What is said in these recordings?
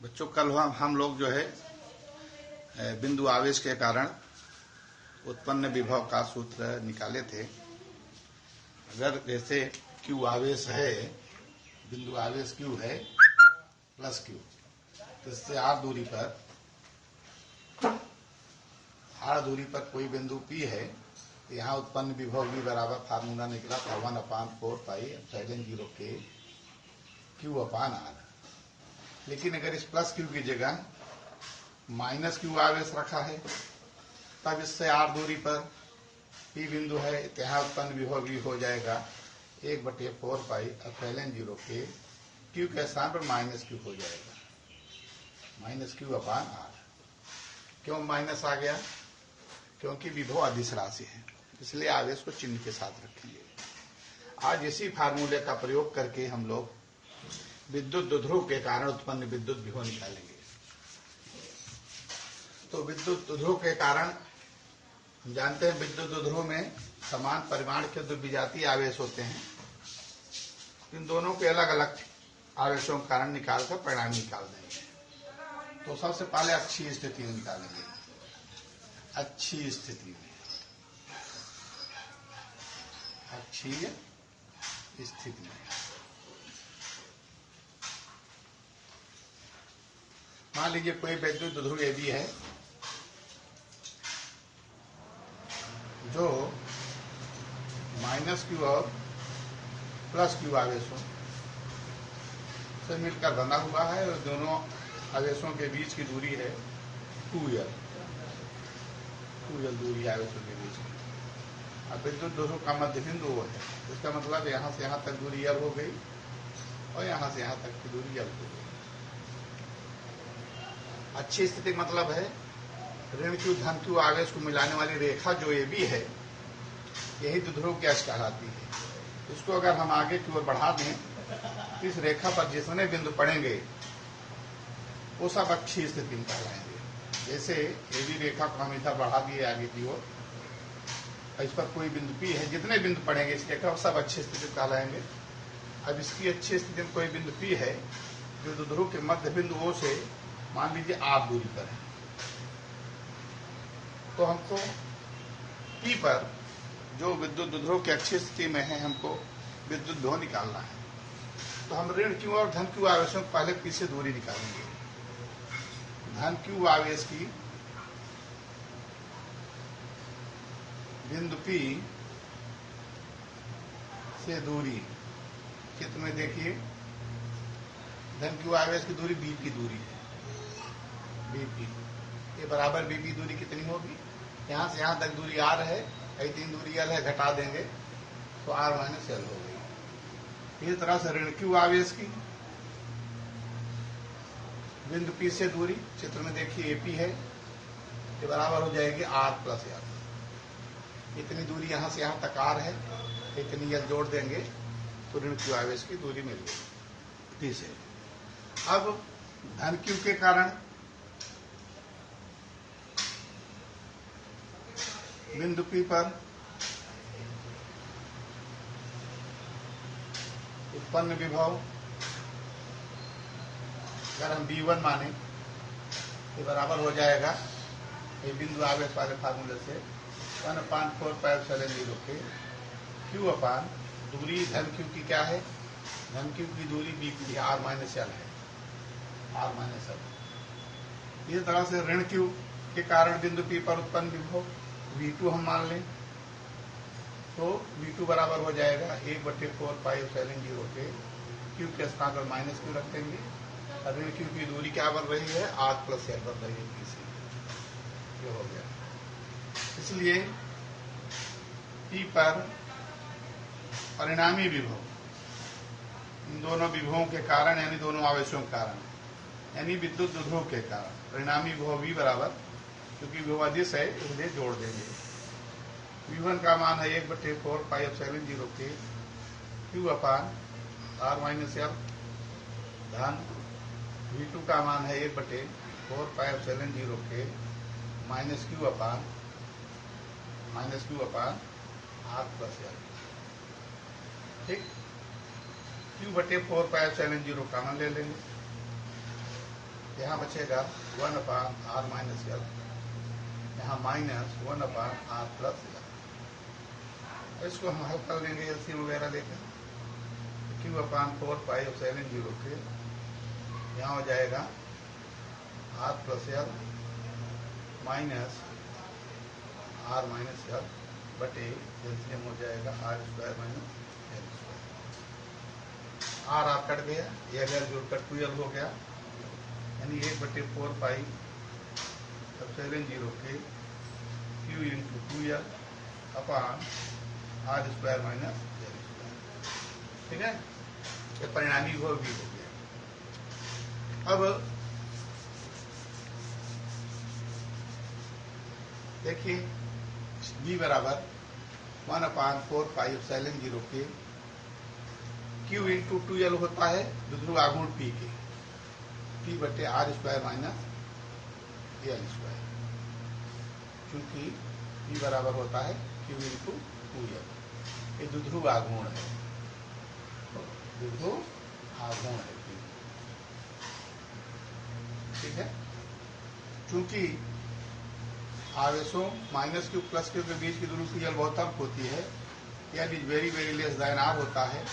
बच्चों, कल हम लोग जो है बिंदु आवेश के कारण उत्पन्न विभव का सूत्र निकाले थे। अगर जैसे Q आवेश है, बिंदु आवेश Q है प्लस Q, तो इससे r दूरी पर कोई बिंदु P है, तो यहाँ उत्पन्न विभव V बराबर फार्मूला निकला था 1/4πε0K Q/R। लेकिन अगर इस प्लस Q की जगह माइनस Q आवेश रखा है, तब इससे r दूरी पर P बिंदु है, तो यहाँ उत्पन्न विभव V हो जाएगा 1/4πε0K Q के स्थान पर माइनस Q हो जाएगा, माइनस Q/R। क्यों माइनस आ गया? क्योंकि विभव अदिश राशि है, इसलिए आवेश को चिन्ह के साथ रखेंगे। आज इसी फार्मूले का प्रयोग करके हम लोग विद्युत द्विध्रुव के कारण उत्पन्न विद्युत विभव निकालेंगे। तो विद्युत द्विध्रुव के कारण हम जानते हैं, विद्युत द्विध्रुव में समान परिमाण के दो विजातीय आवेश होते हैं। इन दोनों के अलग अलग आवेशों के कारण निकालकर परिणाम निकाल देंगे। तो सबसे पहले अक्षीय स्थिति में निकालेंगे। अक्षीय स्थिति में, अक्षीय स्थिति में मान लीजिए कोई विद्युत द्विध्रुव AB है जो माइनस Q और प्लस Q आवेशों से मिलकर बना हुआ है, और दोनों आवेशों के बीच की दूरी है 2L दूरी आवेशों के बीच की। अब विद्युत द्विध्रुव का मध्य बिंदु वो है, इसका मतलब यहाँ से यहाँ तक दूरी L हो गई और यहाँ से यहाँ तक की दूरी L हो गई। अच्छी स्थिति मतलब है ऋण Q धन Q आवेश को मिलाने वाली रेखा जो AB है, यही द्विध्रुव की अक्ष कहलाती है। इसको अगर हम आगे की ओर बढ़ा दें, इस रेखा पर जितने बिंदु पड़ेंगे वो सब अक्षीय स्थिति में कहलाएंगे। जैसे AB रेखा को हम इधर बढ़ा दिए आगे की ओर, इस पर कोई बिंदु P है, जितने बिंदु पड़ेंगे इस रेखा सब अच्छी स्थिति में कहलाएंगे। अब इसकी अच्छी स्थिति में कोई बिंदु P है जो द्विध्रुव के मध्य बिंदु O से मान लीजिए r दूरी पर है, तो हमको P पर जो विद्युत द्विध्रुव की अच्छी स्थिति में है, हमको विद्युत विभव निकालना है। तो हम ऋण Q और धन Q आवेशों को पहले P से दूरी निकालेंगे। धन Q आवेश की बिंदु P से दूरी, चित्र में देखिए, धन Q आवेश की दूरी BP दूरी है। BP ये बराबर BP दूरी कितनी होगी? यहाँ से यहाँ तक दूरी R है, इतनी दूरी L है, घटा देंगे तो R माइनस L हो गई। इस तरह से ऋण Q आवेश की बिंदु P से दूरी, चित्र में देखिए AP है, ये बराबर हो जाएगी R प्लस L। इतनी दूरी यहाँ से यहाँ तक R है, इतनी L जोड़ देंगे तो ऋण Q आवेश की दूरी मिल गई P से। अब धन Q के कारण बिंदु P पर उत्पन्न विभव अगर हम V1 माने, ये बराबर हो जाएगा ये बिंदु आवेश वाले फार्मूले से 1/4πε0K Q/ दूरी धन Q की क्या है? धन Q की दूरी B की R माइनस L है, R माइनस L। इस तरह से ऋण Q के कारण बिंदु P पर उत्पन्न विभव V2 हम मान लें, तो V2 बराबर हो जाएगा 1/4πε0K Q के स्थान पर माइनस Q रख देंगे, और ऋण Q की दूरी क्या बन रही है? R प्लस L बन रही है P से। ये हो गया। इसलिए P पर परिणामी विभव इन दोनों विभवों के कारण, यानी दोनों आवेशों के कारण, यानी विद्युत द्विध्रुव के कारण परिणामी विभव V बराबर, क्योंकि विभव अदिश है इसलिए जोड़ देंगे। V1 का मान है 1/4πε0K Q/R माइनस L धन V2 का मान है 1/4πε0K minus Q/R plus L। ठीक, Q/4πε0 कॉमन ले लेंगे। यहाँ बचेगा 1/r-l, यहाँ -1/r+l। इसको हम हल कर लेंगे एलसीएम वगैरह लेकर। Q/4πε0k यहाँ हो जाएगा r+l माइनस r-l बटे एलसीएम हो जाएगा r² - l²। r कट गया, l जोड़कर 2l हो गया, यानी 1/4πε0k Q × 2l अपान r² - l²। ठीक है, ये परिणामी विभव भी हो गया। अब देखिए v बराबर 1/4πε0k Q × 2l होता है द्विध्रुव आघूर्ण P के, P बटे r² - l², क्योंकि P बराबर होता है Q × 2l। ये द्विध्रुव आघूर्ण है, द्विध्रुव आघूर्ण है। ठीक है, चूंकि आवेशों -q + q के बीच की दूरी L बहुत कम होती है, यानी very very less than r होता है,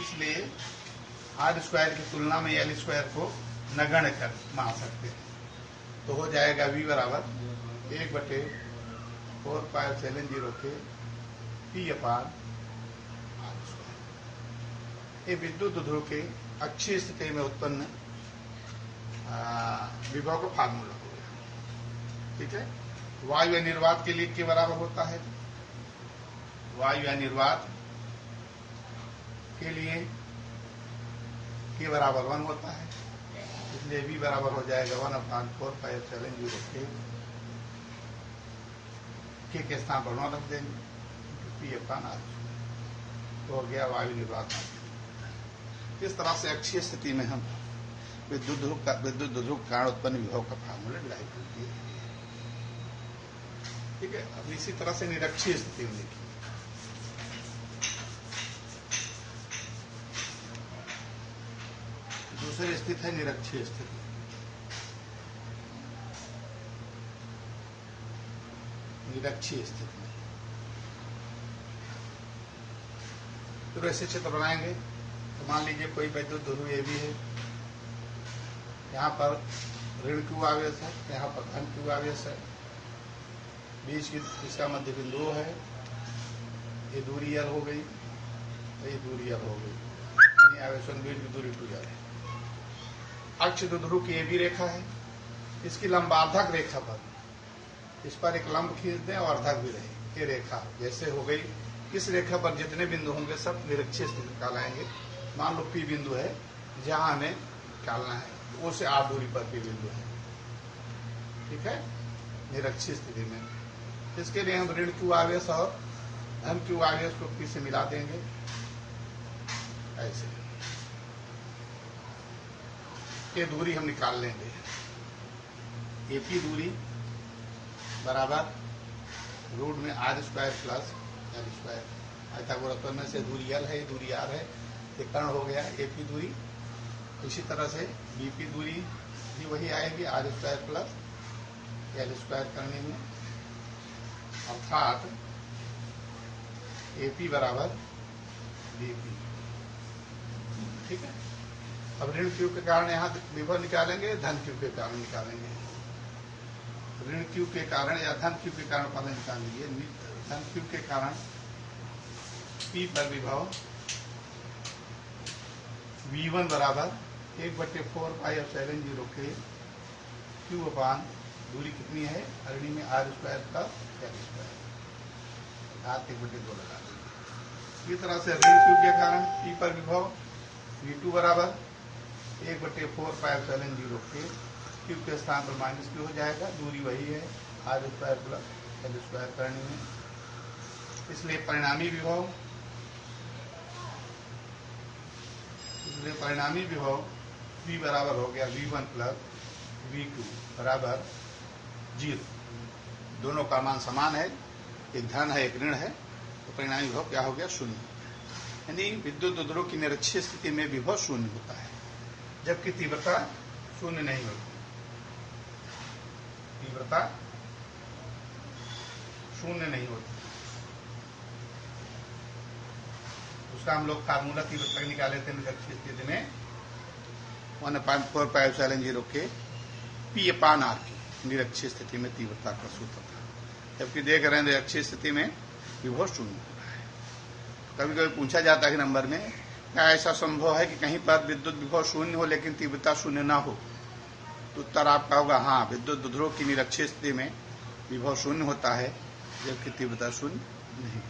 इसलिए r² की तुलना में l² को नगण्य कर मान सकते हैं। तो हो जाएगा v बराबर 1/4πε0k P/r²। ये विद्युत ध्रुव के अक्षीय स्थिति में उत्पन्न विभव का फार्मूला हो गया। ठीक है, वायु निर्वात के लिए के बराबर होता है, वायु निर्वात के लिए के बराबर 1 होता है, इसलिए v बराबर हो जाएगा 1/4πε0k के स्थान पर 1 रख देंगे P/r, तो हो गया वायु निर्वात। इस तरह से अक्षीय स्थिति में हम विद्युत ध्रुव कारण उत्पन्न विभव का फार्मूला डिराइव कर दिए। ठीक है, अब इसी तरह से निरक्षीय स्थिति में लिखिए। दूसरी स्थिति है निरक्षीय स्थिति। निरक्षीय स्थिति में तो ऐसे चित्र बनाएंगे। तो मान लीजिए कोई विद्युत ध्रुव ये भी है, यहाँ पर ऋण Q आवेश है, यहाँ पर धन Q आवेश है, बीच की इसका मध्य बिंदु है, ये दूरी l हो गई, ये दूरी l हो गई, यानी आवेशों के बीच की दूरी 2l है। अक्ष ध्रुव की ये भी रेखा है, इसकी लंबार्धक रेखा पर इस पर एक लंब खींच दें और अर्धक भी रहे, ये रेखा जैसे हो गई। इस रेखा पर जितने बिंदु होंगे सब निरक्षीय स्थिति निकालेंगे। मान लो P बिंदु है जहां हमें निकालना है, वो से r दूरी पर P बिंदु है। ठीक है, निरक्षीय स्थिति में इसके लिए हम ऋण Q आवेश और धन Q आवेश को P से मिला देंगे ऐसे। ये दूरी हम निकाल लेंगे, AP दूरी बराबर रूट में r² + l²। आयतागोलक में से दूरी l है, दूरी r है, ये कर्ण हो गया AP दूरी। इसी तरह से BP दूरी भी वही आएगी, r² + l² करने में, अर्थात AP बराबर BP। ठीक है, अब ऋण Q के कारण यहाँ विभव निकालेंगे, धन Q के कारण निकालेंगे। ऋण Q के कारण या धन Q के कारण पहले निकाल लीजिए। धन Q के कारण P पर विभव V1 बराबर 1/4πε0k Q अपान दूरी कितनी है, अरणी में r² + l², 1/2 लगा देंगे। इस तरह से ऋण Q के कारण P पर विभव V2 बराबर 1/4πε0k Q के स्थान पर -Q हो जाएगा, दूरी वही है r² + l² करने में, इसलिए परिणामी विभव V बराबर हो गया V1 + V2 बराबर 0। दोनों का मान समान है, एक धन है एक ऋण है, तो परिणामी विभव क्या हो गया, 0। यानी विद्युत ध्रुव की निरक्षीय स्थिति में विभव 0 होता है, जबकि तीव्रता शून्य नहीं होती, तीव्रता शून्य नहीं होती। उसका हम लोग फार्मूला तीव्रता निकाले थे निरक्षीय स्थिति में 1/4πε0 के P/R की निरक्षीय स्थिति में तीव्रता का सूत्र था। जबकि देख रहे हैं निरक्षीय स्थिति में विभव शून्य होता है। कभी कभी पूछा जाता है नंबर में, क्या ऐसा संभव है कि कहीं पर विद्युत विभव शून्य हो लेकिन तीव्रता शून्य ना हो? तो उत्तर आपका होगा हाँ, विद्युत द्विध्रुव की निरक्षीय स्थिति में विभव शून्य होता है जबकि तीव्रता शून्य नहीं।